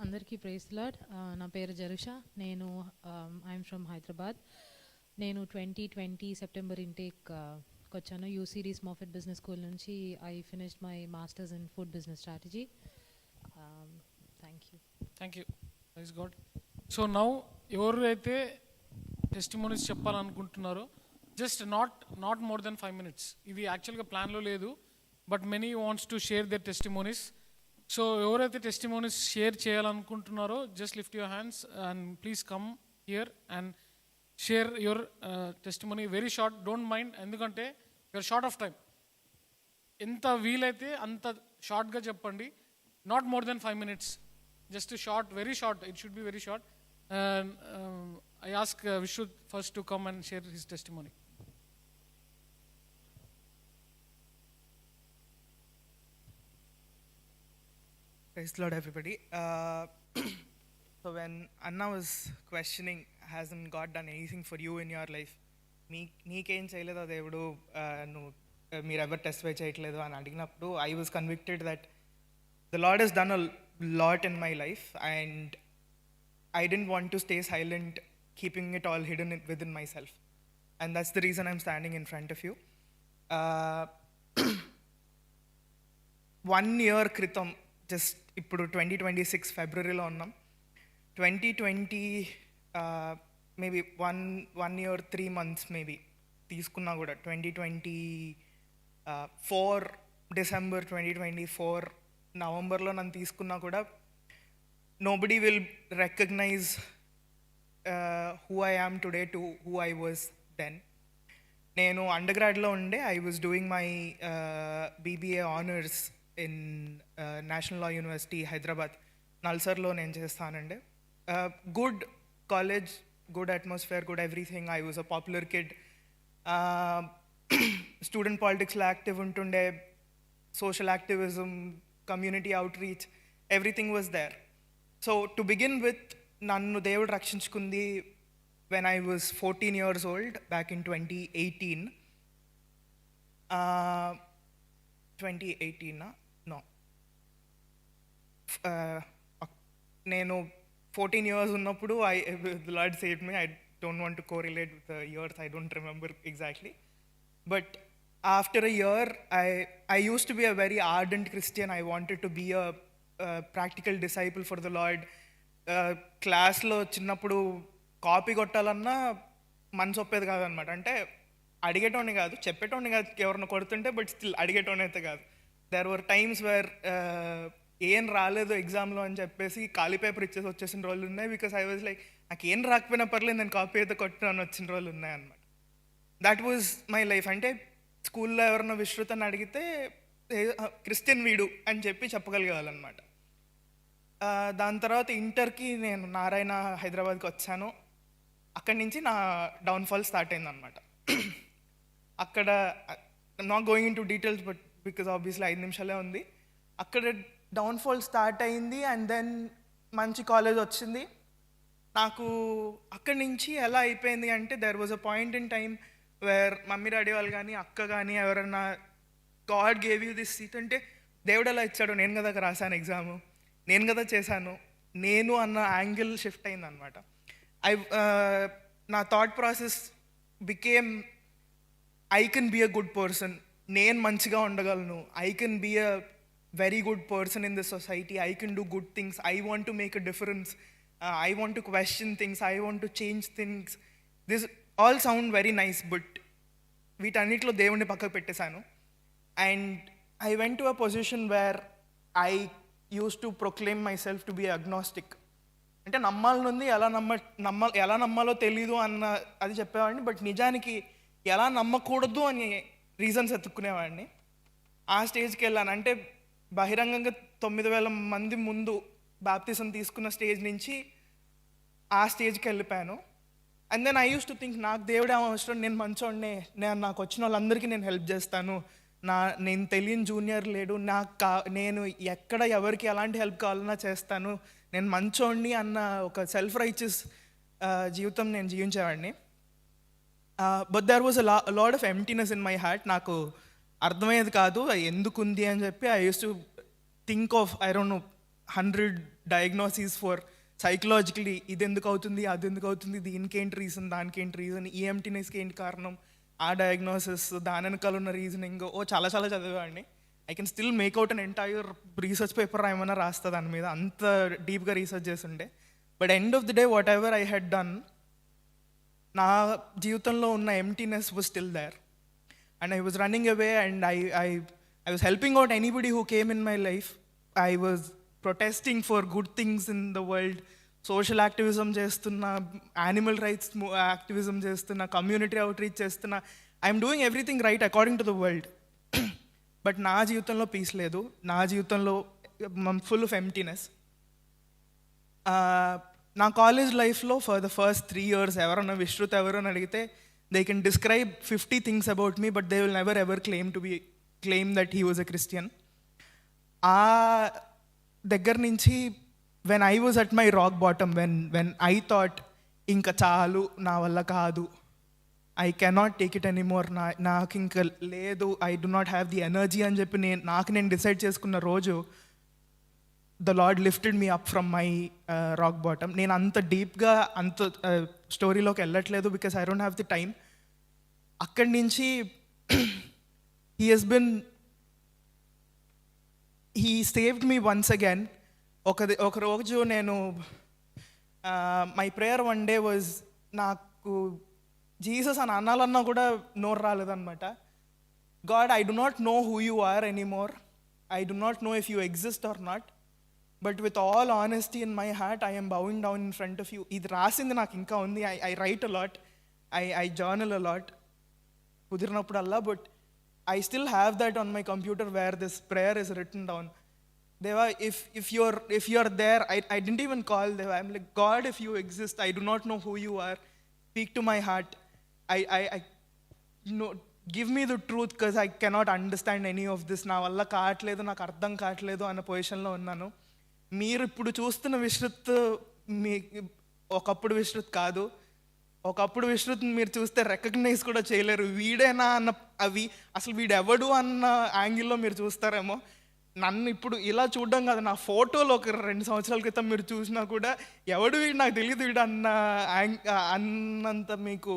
అందరికీ praise lord. నా పేరు జరుషా. నేను ఐఎమ్ ఫ్రమ్ హైదరాబాద్. నేను 2020 సెప్టెంబర్ ఇంటేక్కి వచ్చాను. యూసీడీ స్మాఫెట్ బిజినెస్ స్కూల్ నుంచి. I finished my masters in food business strategy. Thank you praise God. So now ఎవరైతే టెస్టిమోనీస్ చెప్పాలనుకుంటున్నారో just not more than 5 minutes. ఇది యాక్చువల్గా ప్లాన్లో లేదు, but many wants to share their testimonies. So ఎవరైతే testimonies share చేయాలనుకుంటున్నారో just lift your hands and please come here and share your testimony. Very short, don't mind, ఎందుకంటే your short of time. ఎంత వీలైతే అంత షార్ట్గా చెప్పండి. Not more than 5 minutes. Just short, very short. It should be very short. I ask Vishnu first to come and share his testimony. Praise the Lord, everybody. So when Anna was questioning, hasn't God done anything for you in your life? నీకేం చేయలేదా దేవుడు, నువ్వు మీరు ఎవరు testify చేయట్లేదు అని అడిగినప్పుడు I was convicted that the Lord has done a lot in my life and I didn't want to stay silent, keeping it all hidden within myself. And that's the reason I'm standing in front of you. 1 year kritam, just ఇప్పుడు 2026 ఫిబ్రవరిలో ఉన్నాం. 2020 maybe 1 year 3 months maybe తీసుకున్నా కూడా 2024 December 2024 నవంబర్లో నన్ను తీసుకున్నా కూడా nobody will recognize who I am today to who I was then. నేను అండర్ గ్రాడ్లో ఉండే I was doing my BBA honors in national law university Hyderabad నల్సర్లో నేను చేస్తానండి. Good college, good atmosphere, good everything. I was a popular kid. Student పాలిటిక్స్లో active ఉంటుండే, social activism, community outreach, everything was there. So to begin with, నన్ను దేవుడు రక్షించుకుంది when I was 14 years old back in 2018. 2018 no, నేను 14 years ఉన్నప్పుడు the Lord saved me. I don't want to correlate with the years, I don't remember exactly, but after a year I used to be a very ardent Christian. I wanted to be a practical disciple for the Lord. క్లాస్లో చిన్నప్పుడు copy కొట్టాలన్నా మనసు ఒప్పేది కాదనమాట. అంటే అడిగేటోని కాదు, చెప్పేటోని కాదు, ఎవరిని కొడుతుంటే, but still అడిగేటోని అయితే కాదు. దెర్ వర్ టైమ్స్ వేర్ ఏం రాలేదు ఎగ్జామ్లో అని చెప్పేసి ఖాళీ పేపర్ ఇచ్చేసి వచ్చేసిన రోజులు ఉన్నాయి. బికాస్ ఐ వాజ్ లైక్, నాకు ఏం రాకపోయినా పర్లేదు, నేను కాపీ అయితే కొట్టాను వచ్చిన రోజులు ఉన్నాయన్నమాట. That was my life. అంటే స్కూల్లో ఎవరన్నా విశ్రుతని అడిగితే క్రిస్టియన్ వీడు అని చెప్పి చెప్పగలిగేవాళ్ళనమాట. దాని తర్వాత ఇంటర్కి నేను నారాయణ హైదరాబాద్కి వచ్చాను. అక్కడి నుంచి నా డౌన్ఫాల్ స్టార్ట్ అయిందనమాట. అక్కడ not going in to details, but because obviously 5 నిమిషాలే ఉంది. అక్కడ డౌన్ఫాల్ స్టార్ట్ అయింది. అండ్ దెన్ మంచి కాలేజ్ వచ్చింది నాకు. అక్కడి నుంచి ఎలా అయిపోయింది అంటే, there was a point in time where mummy daddy వాళ్ళు కానీ అక్క కానీ ఎవరన్నా, God gave you this seat అంటే, దేవుడు ఎలా ఇచ్చాడు, నేను కదా రాశాను ఎగ్జాము, నేను కదా చేశాను, నేను అన్న యాంగిల్ షిఫ్ట్ అయిందనమాట. నా thought process became, I can be a good person, నేను మంచిగా ఉండగలను, I can be a very good person in this society, I can do good things, I want to make a difference, I want to question things, I want to change things. This all sound very nice, but వీటన్నిటిలో దేవుణ్ణి పక్కకు పెట్టేశాను. And I went to a position where I use to proclaim my self to be agnostic. అంటే నమ్మాలనుంది, ఎలా నమ్మాలో తెలీదు అన్న అది చెప్పేవాడిని, బట్ నిజానికి ఎలా నమ్మకూడదు అని రీజన్స్ ఎత్తుక్కునేవాడిని. ఆ స్టేజ్కి వెళ్ళాను. అంటే బహిరంగంగా 9,000 మంది ముందు బాప్తిజం తీసుకున్న స్టేజ్ నుంచి ఆ స్టేజ్కి వెళ్ళిపోయాను. And then I use to think, నాకు దేవుడే అవసరం, నేను మంచోడినే, నాకు వచ్చిన వాళ్ళందరికీ నేను హెల్ప్ చేస్తాను, నేను తెలియని జూనియర్ లేడు, నేను ఎక్కడ ఎవరికి ఎలాంటి హెల్ప్ కావాలన్నా చేస్తాను, నేను మంచోడిని అన్న ఒక సెల్ఫ్ రైచియస్ జీవితం నేను జీవించేవాడిని. But there was a lot of emptiness in my heart. నాకు అర్థమయ్యేది కాదు ఎందుకు ఉంది అని చెప్పి. I use to think of, I don't know, 100 diagnosis for psychologically ఇది ఎందుకు అవుతుంది, అది ఎందుకు అవుతుంది, దీనికేంటి రీజన్, దానికేంటి రీజన్, ఈ ఎంటీనెస్కి ఏంటి కారణం, ఆ డయాగ్నోసిస్, దాని వెనకాల ఉన్న రీజనింగ్ చాలా చాలా చదివేవాడిని. I can still make out an entire research paper ఏమైనా రాస్తా దాని మీద, అంత డీప్గా రీసెర్చ్ చేస్తుండే. But end of the day whatever I had done, నా జీవితంలో ఉన్న emptiness was still there and I was running away and I was helping out anybody who came in my life. I was protesting for good things in the world. Social activism చేస్తున్నా, animal rights activism చేస్తున్నా, community outreach చేస్తున్నా. I'm doing everything right according to the world. But నా జీవితంలో piece లేదు, నా జీవితంలో full of emptiness. నా college లైఫ్లో ఫర్ ద ఫస్ట్ 3 years ఎవరన్నా విశ్రుత్ ఎవరని అడిగితే they can describe 50 things about me, but they will never ever claim that he was a Christian. ఆ దగ్గర నుంచి when I was at my rock bottom, when I thought ఇంకా చాలు, నా వల్ల కాదు, I cannot take it anymore, నాకు ఇంకా లేదు, I do not have the energy అని చెప్పి నేను డిసైడ్ చేసుకున్న రోజు the Lord lifted me up from my rock bottom. నేను అంత డీప్గా అంత స్టోరీలోకి వెళ్ళట్లేదు because I don't have the time. అక్కడి నుంచి he saved me once again. ఒక రోజు నేను my prayer one day was, నాకు జీసస్ అని అనాలన్నా కూడా నోరు రాలేదన్నమాట. God, I do not know who you are anymore, I do not know if you exist or not, but with all honesty in my heart I am bowing down in front of you. ఇది రాసింది నాకు ఇంకా ఉంది. I write a lot, I journal a lot కుదిరినప్పుడల్లా, but I still have that on my computer where this prayer is written down. Deva, if you're there, I didn't even call Deva. I'm like, God, if you exist, I do not know who you are. Speak to my heart. I know, give me the truth because I cannot understand any of this. నా వల్ల కావట్లేదు, నాకు అర్థం కావట్లేదు అన్న పొజిషన్లో ఉన్నాను. మీరు ఇప్పుడు చూస్తున్న విశ్రుత్ మీ ఒకప్పుడు విశ్రుత్ కాదు. ఒకప్పుడు విశ్రుత్ని మీరు చూస్తే రికగ్నైజ్ కూడా చేయలేరు. వీడేనా అన్న అవి అసలు వీడెవడు అన్న యాంగిల్లో మీరు చూస్తారేమో. నన్ను ఇప్పుడు ఇలా చూడడం కాదు, నా ఫోటోలు ఒక 2 సంవత్సరాల క్రితం మీరు చూసినా కూడా ఎవడు వీడు నాకు తెలియదు వీడు అన్నంత మీకు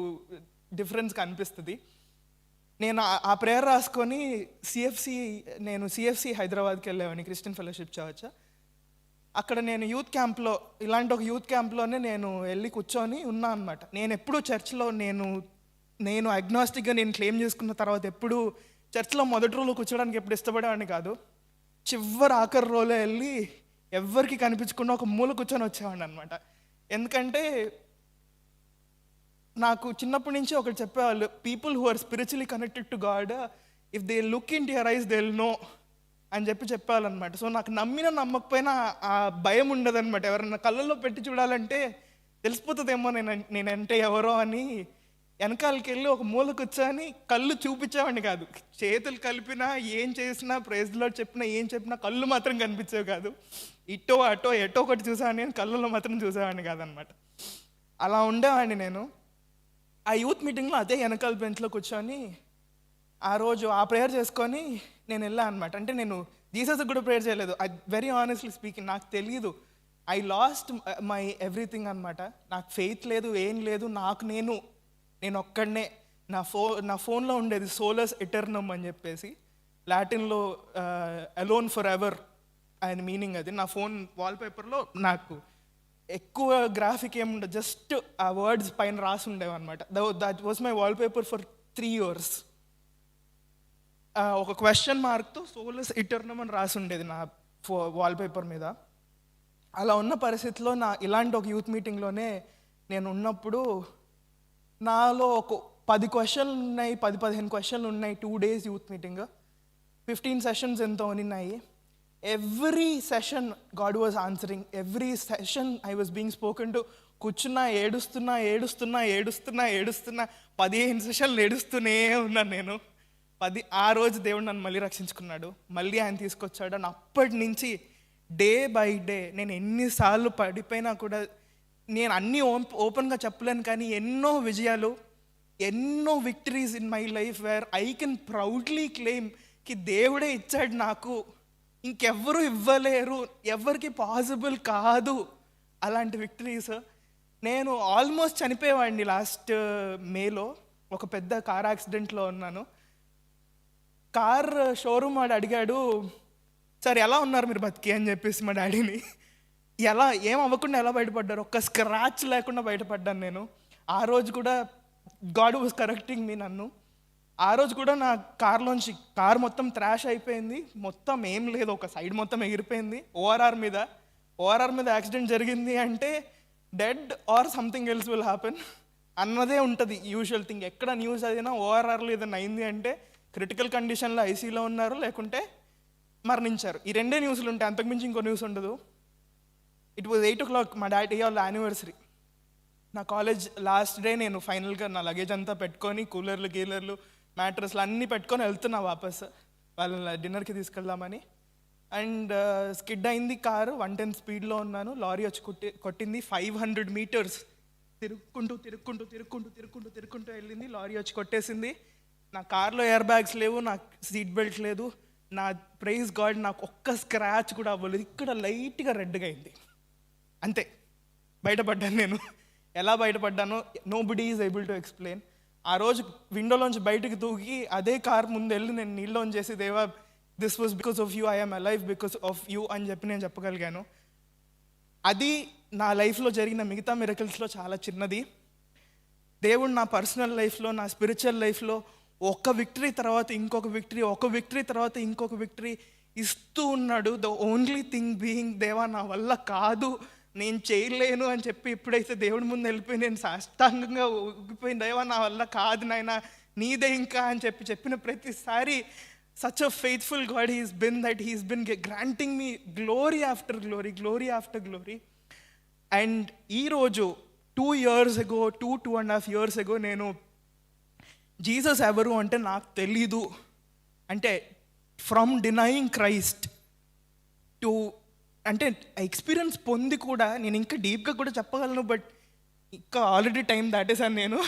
డిఫరెన్స్ కనిపిస్తుంది. నేను ఆ ప్రేయర్ రాసుకొని సిఎఫ్సి హైదరాబాద్కి వెళ్ళేవాడిని, క్రిస్టియన్ ఫెలోషిప్ చర్చ్. అక్కడ నేను యూత్ క్యాంప్లో, ఇలాంటి ఒక యూత్ క్యాంప్లోనే నేను వెళ్ళి కూర్చొని ఉన్నా అనమాట. నేను ఎప్పుడూ చర్చ్లో నేను అగ్నాస్టిక్గా నేను క్లెయిమ్ చేసుకున్న తర్వాత ఎప్పుడు చర్చ్లో మొదటి రోజులో కూర్చోడానికి ఎప్పుడు ఇష్టపడేవాడిని కాదు. ఆఖరి రోజులో వెళ్ళి ఎవరికి కనిపించకుండా ఒక మూల కూర్చొని వచ్చేవాడిని అనమాట. ఎందుకంటే నాకు చిన్నప్పటి నుంచి ఒకటి చెప్పేవాళ్ళు, people who are spiritually connected to God, if they look into your eyes they will know అని చెప్పేవాళ్ళనమాట. సో నాకు నమ్మకపోయినా ఆ భయం ఉండదన్నమాట. ఎవరన్నా కళ్ళల్లో పెట్టి చూడాలంటే తెలిసిపోతుందేమో నేనంటే ఎవరో అని వెనకాలకి వెళ్ళి ఒక మూల కూర్చొని కళ్ళు చూపించేవాడిని కాదు. చేతులు కలిపినా, ఏం చేసినా, ప్రైజ్లో చెప్పినా, ఏం చెప్పినా కళ్ళు మాత్రం కనిపించేవి కాదు. ఇటో అటో ఎటో ఒకటి చూసేవాడిని కానీ కళ్ళల్లో మాత్రం చూసేవాడిని కాదనమాట. అలా ఉండేవాడిని నేను. ఆ యూత్ మీటింగ్లో అదే వెనకాల బెంచ్లో కూర్చొని ఆ రోజు ఆ ప్రేయర్ చేసుకొని నేను వెళ్ళాను అనమాట. అంటే నేను జీసస్కి కూడా ప్రేయర్ చేయలేదు. ఐ వెరీ ఆనెస్ట్లీ స్పీకింగ్, నాకు తెలియదు. ఐ లాస్ట్ మై ఎవ్రీథింగ్ అనమాట. నాకు ఫెయిత్ లేదు, ఏం లేదు. నేను ఒక్కడనే నా ఫోన్లో ఉండేది సోలస్ ఎటర్నమ్ అని చెప్పేసి, లాటిన్లో అలోన్ ఫర్ ఎవర్ ఆయన మీనింగ్ అది. నా ఫోన్ వాల్పేపర్లో నాకు ఎక్కువ గ్రాఫిక్ ఏముండదు, జస్ట్ ఆ వర్డ్స్ పైన రాసి ఉండేవన్నమాట. That was my wallpaper for 3 years. ఒక క్వశ్చన్ మార్క్తో సోలస్ ఇటర్నమ్ అని రాసి ఉండేది నా వాల్పేపర్ మీద. అలా ఉన్న పరిస్థితిలో ఇలాంటి ఒక యూత్ మీటింగ్లోనే నేను ఉన్నప్పుడు నాలో ఒక 10 questions ఉన్నాయి, 10-15 questions ఉన్నాయి. 2 days యూత్ మీటింగ్, 15 sessions ఎంతో ఉన్నాయి. Every session God was answering. Every session I was being spoken to. కూర్చున్నా ఏడుస్తున్నా 15 సెషన్లు ఏడుస్తూనే ఉన్నాను నేను. ఆ రోజు దేవుడు నన్ను మళ్ళీ రక్షించుకున్నాడు, మళ్ళీ ఆయన తీసుకొచ్చాడు. అని అప్పటి నుంచి డే బై డే నేను ఎన్నిసార్లు పడిపోయినా కూడా, నేను అన్నీ ఓపెన్గా చెప్పలేను కానీ ఎన్నో విజయాలు, ఎన్నో victories in my life where I can proudly claim కి దేవుడే ఇచ్చాడు నాకు ఇంకెవ్వరు ఇవ్వలేరు, ఎవరికి పాసిబుల్ కాదు అలాంటి విక్టరీస్. నేను ఆల్మోస్ట్ చనిపోయేవాడిని లాస్ట్ మేలో, ఒక పెద్ద కార్ యాక్సిడెంట్లో ఉన్నాను. కార్ షోరూమ్ వాడు అడిగాడు, సార్ ఎలా ఉన్నారు మీరు బతికి అని చెప్పేసి మా డాడీని. ఏం అవ్వకుండా ఎలా బయటపడ్డారు? ఒక్క స్క్రాచ్ లేకుండా బయటపడ్డాను నేను. ఆ రోజు కూడా గాడ్ వాజ్ కరెక్టింగ్ మీ నన్ను. ఆ రోజు కూడా నా కార్లోంచి కార్ మొత్తం థ్రాష్ అయిపోయింది, మొత్తం ఏం లేదు, ఒక సైడ్ మొత్తం ఎగిరిపోయింది. ఓఆర్ఆర్ మీద యాక్సిడెంట్ జరిగింది అంటే dead or something else will happen అన్నదే ఉంటుంది యూజువల్ థింగ్. ఎక్కడ న్యూస్ అయినా ఓఆర్ఆర్లో ఏదైనా అయింది అంటే క్రిటికల్ కండిషన్లో ఐసీలో ఉన్నారు, లేకుంటే మరణించారు. ఈ రెండే న్యూస్లు ఉంటాయి, అంతకుమించి ఇంకో న్యూస్ ఉండదు. ఇట్ వాజ్ 8 o'clock, మా డాడీ వాళ్ళ యానివర్సరీ. నా కాలేజ్ లాస్ట్ డే. నేను ఫైనల్గా నా లగేజ్ అంతా పెట్టుకొని కూలర్లు మ్యాట్రస్లు అన్నీ పెట్టుకొని వెళ్తున్నా వాపస్ వాళ్ళ డిన్నర్కి తీసుకెళ్దామని. అండ్ స్కిడ్ అయింది కారు, 110 స్పీడ్లో ఉన్నాను. లారీ వచ్చి కొట్టింది. 500 meters తిరుక్కుంటూ వెళ్ళింది. లారీ వచ్చి కొట్టేసింది. నా కార్లో ఎయిర్ బ్యాగ్స్ లేవు, నాకు సీట్ బెల్ట్ లేదు. నా ప్రైజ్ గాడ్ నాకు ఒక్క స్క్రాచ్ కూడా అవ్వలేదు. ఇక్కడ లైట్గా రెడ్గా అయింది అంతే. బయటపడ్డాను నేను. ఎలా బయటపడ్డానో nobody is able to explain. ఆ రోజు విండోలోంచి బయటకు దూకి అదే కార్ ముందు వెళ్ళి నేను నీళ్ళలోంచి చేసి, దేవా this was because of you, I'm alive because of you అని చెప్పి నేను చెప్పగలిగాను. అది నా లైఫ్లో జరిగిన మిగతా మిరకల్స్లో చాలా చిన్నది. దేవుడు నా పర్సనల్ లైఫ్లో, నా స్పిరిచువల్ లైఫ్లో ఒక విక్టరీ తర్వాత ఇంకొక విక్టరీ, ఒక విక్టరీ తర్వాత ఇంకొక విక్టరీ ఇస్తూ ఉన్నాడు. ద ఓన్లీ థింగ్ బీయింగ్, దేవా నా వల్ల కాదు, నేను చేయలేను అని చెప్పి ఎప్పుడైతే దేవుడి ముందు వెళ్ళిపోయి నేను సాష్టాంగంగా ఊగిపోయింది, దేవా నా వల్ల కాదు నాయన, నీదే ఇంకా అని చెప్పిన ప్రతిసారి such a faithful God he's been, that he's been granting me glory after glory. And ఈ రోజు 2 years ago, 2.5 years ago, నేను జీసస్ ఎవరు అంటే నాకు తెలీదు అంటే, ఫ్రమ్ డినయింగ్ క్రైస్ట్ టు అంటే ఎక్స్పీరియన్స్ పొంది కూడా నేను ఇంకా డీప్గా కూడా చెప్పగలను, బట్ ఇంకా ఆల్రెడీ టైం దాటేసాను నేను.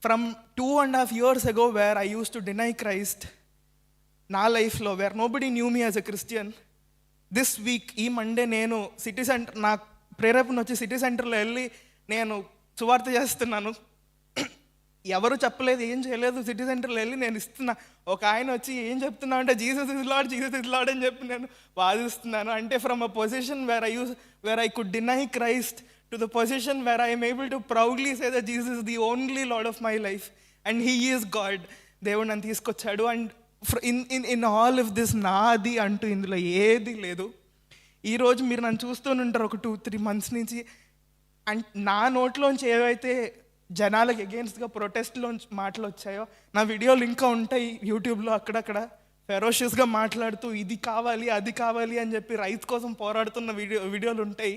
From 2.5 years ago where I use to deny Christ నా లైఫ్లో, where nobody knew me as a Christian, this week ఈ మండే నేను సిటీ సెంటర్, నా ప్రేరేపణ వచ్చి సిటీ సెంటర్లో వెళ్ళి నేను సువార్త చేస్తున్నాను. ఎవరు చెప్పలేదు, ఏం చేయలేదు, సిటీ సెంటర్లో వెళ్ళి నేను ఇస్తున్నా. ఒక ఆయన వచ్చి ఏం చెప్తున్నా అంటే జీసస్ ఇస్ లార్డ్ అని చెప్పి నేను వాదిస్తున్నాను. అంటే from a position where I could deny Christ to the position where I'm able to proudly say that Jesus is the only lord of my life and he is God. దేవుడు నన్ను తీసుకొచ్చాడు. And in all of this నాది అంటూ ఇందులో ఏది లేదు. ఈరోజు మీరు నన్ను చూస్తూనే ఒక 2-3 months నుంచి. అండ్ నా నోట్లోంచి ఏవైతే జనాలకు ఎగెయిన్స్ట్గా ప్రొటెస్ట్లోంచి మాటలు వచ్చాయో, నా వీడియోలు ఇంకా ఉంటాయి యూట్యూబ్లో అక్కడక్కడ, ఫెరోషియస్గా మాట్లాడుతూ ఇది కావాలి అది కావాలి అని చెప్పి రైట్స్ కోసం పోరాడుతున్న వీడియోలు ఉంటాయి.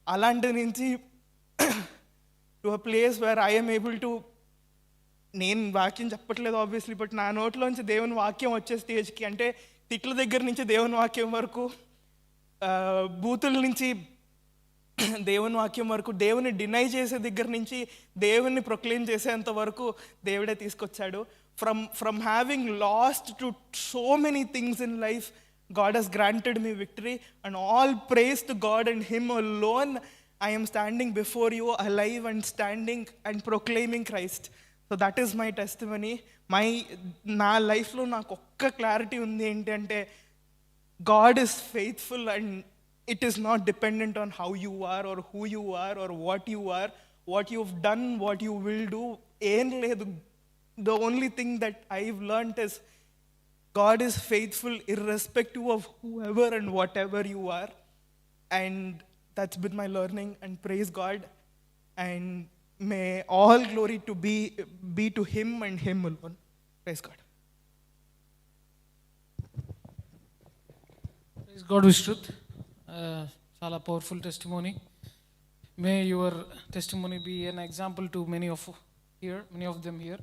అలాంటి నుంచి to a place where I'm able to, నేను వాక్యం చెప్పట్లేదు ఆబ్వియస్లీ, బట్ నా నోట్లోంచి దేవుని వాక్యం వచ్చే స్టేజ్కి, అంటే తిట్ల దగ్గర నుంచి దేవుని వాక్యం వరకు, బూతుల నుంచి దేవుని వాక్యం వరకు, దేవుని డినై చేసే దగ్గర నుంచి దేవుని ప్రొక్లెయిమ్ చేసేంత వరకు దేవుడే తీసుకొచ్చాడు. From having lost to so many things in life, God has granted me victory, and all praise to God and Him alone. I am standing before you alive and standing and proclaiming Christ. So that is my testimony. నా లైఫ్లో నాకు ఒక్క clarity ఉంది ఏంటంటే, God is faithful and it is not dependent on how you are or who you are or what you are, what you've done, what you will do. ఏం లేదు. The only thing that I've learned is God is faithful irrespective of whoever and whatever you are. And that's been my learning, and praise God. And may all glory to be to Him and Him alone. Praise God. Praise God, Vishruth. Chala powerful testimony. May your testimony be an example to many of them here.